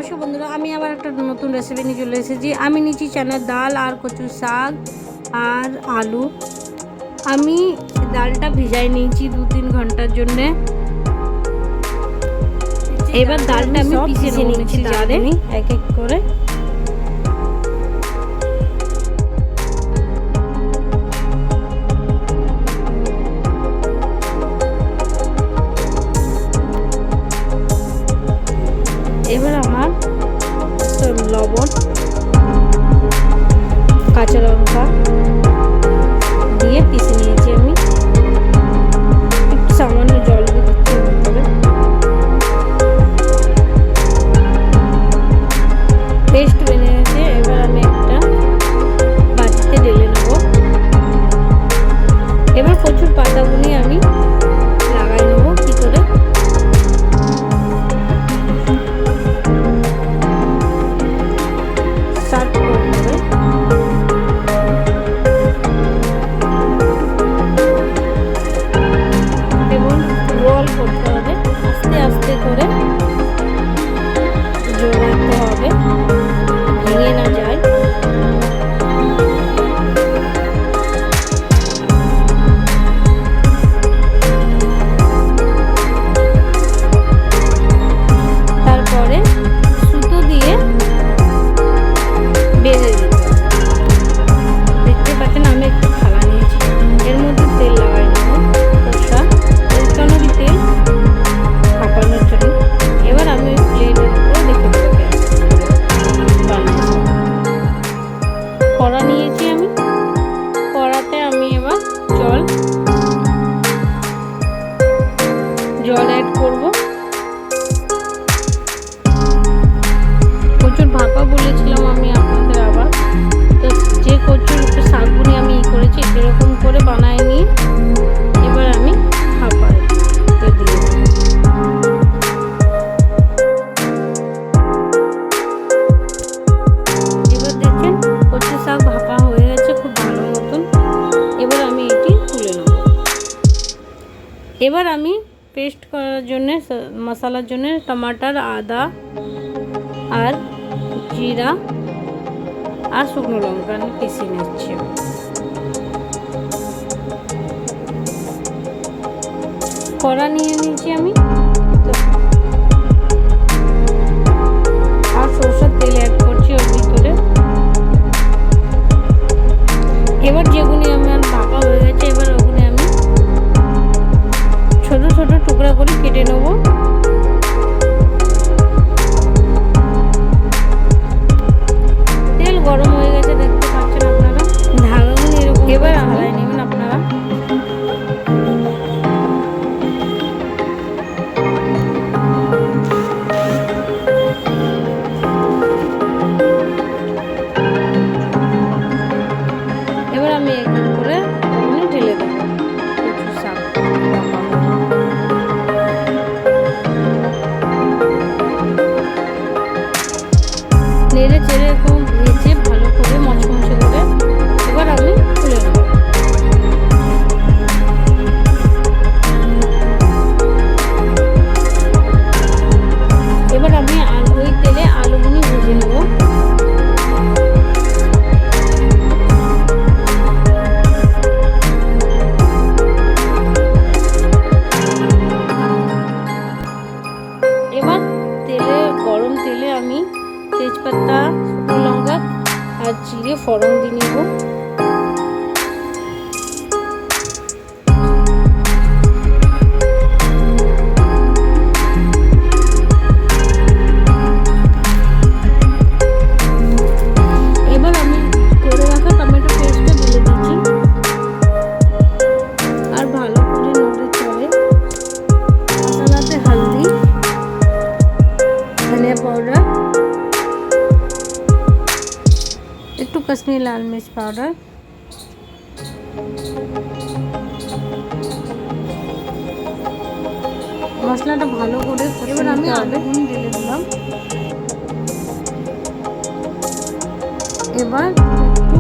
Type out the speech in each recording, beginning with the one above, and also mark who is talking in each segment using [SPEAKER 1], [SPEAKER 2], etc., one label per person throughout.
[SPEAKER 1] নমস্কার বন্ধুরা, আমি আবার একটা নতুন রেসিপি নিয়ে চলে এসেছি। আমি নিচ্ছি চানার ডাল আর কচুর শাক আর আলু। আমি ডালটা ভিজাই নিয়েছি 2-3 ঘন্টার জন্যে। এবার ডালটা আমি পিষে নিচ্ছি জারে এক এক করে। এবার আমার লবণ, কাঁচা লঙ্কা দিয়ে পিষে নিয়েছি আমি। একটু সামান্য জল দিতে হবে। পেস্ট বেরিয়ে গেছে। এবার আমি একটা বাটিতে ঢেলে নেব। এবার কচুর পাতাগুলি আমি লাগাই নেব কি করে। আস্তে করে জোড়াতে হবে, ভেঙে না যায়। তারপরে সুতো দিয়ে বেঁধে দিতে হবে। দেখতে পাচ্ছেন আমি একটু থালা নিয়েছি, এর মধ্যে তেল লাগাই নেব। সরষা তেল তেল ভাপানোর জন্য। এবার আমি প্লেটের উপর রেখে দেবো। কড়া নিয়েছি আমি, কড়াতে আমি এবার জল অ্যাড করব। কচুর ভাপা বলেছিলাম আমি আপনাদের আবার, তো যে কচুর শাকগুলি আমি করেছি এরকম করে বানায় নিয়ে এবার আমি ভাপায় দিয়ে ভাপা হয়ে গেছে খুব ভালো মতন। এবার আমি এটি তুলে নেব। এবার আমি পেস্ট করার জন্য মশলার জন্য টমাটার, আদা আর জিরা আর শুকনো লঙ্কা আমি পিষে নিচ্ছি। কড়া নিয়ে নিয়েছি আমি আর সরষের তেল অ্যাড করছি ওর ভিতরে। এবার যেগুলি আমার ভাপা হয়ে গেছে এবার ওগুলি আমি ছোট ছোট টুকরা করে কেটে নেব। তেল গরম হয়ে গেছে দেখতে পাচ্ছেন আপনারা। ধাগাগুলি এরকম এবার হালাই নেবেন আপনারা। এবার আমি এক এক করে ওখানে ঢেলে দেবো কচুর শাক। নেড়ে চেড়ে এরকম ভেজে ভালো করে মচমচে করে এবার আমি তুলে নেব। এবার আমি ওই তেলে আলুগুলি ভেজে নেব। এবার গরম তেলে আমি তেজপাতা, শুকনো লঙ্কা আর জিরে ফোড়ন দিয়ে নেব। এবার আমি করে রাখা টমেটো পেস্টটা ঢেলে দিচ্ছি আর ভালো করে নেড়ে চড়ে মশলাতে হলদি, ধনিয়া পাউডার, একটু কাশ্মীরি লাল মির্চ পাউডার, মশলাটা ভালো করে। এবার আমি আলুগুলো ঢেলে দিলাম। এবার একটু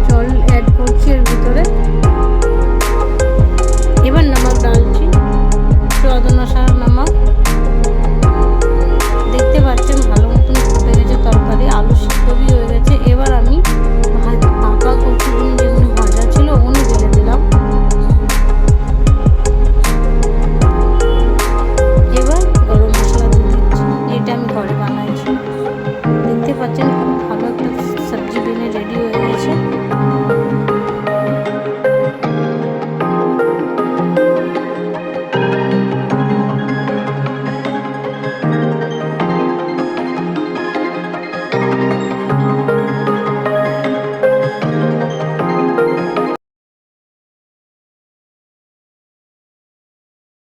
[SPEAKER 1] জল অ্যাড করছি এর ভিতরে। এবার নমক ডালছি, স্বাদ অনুসার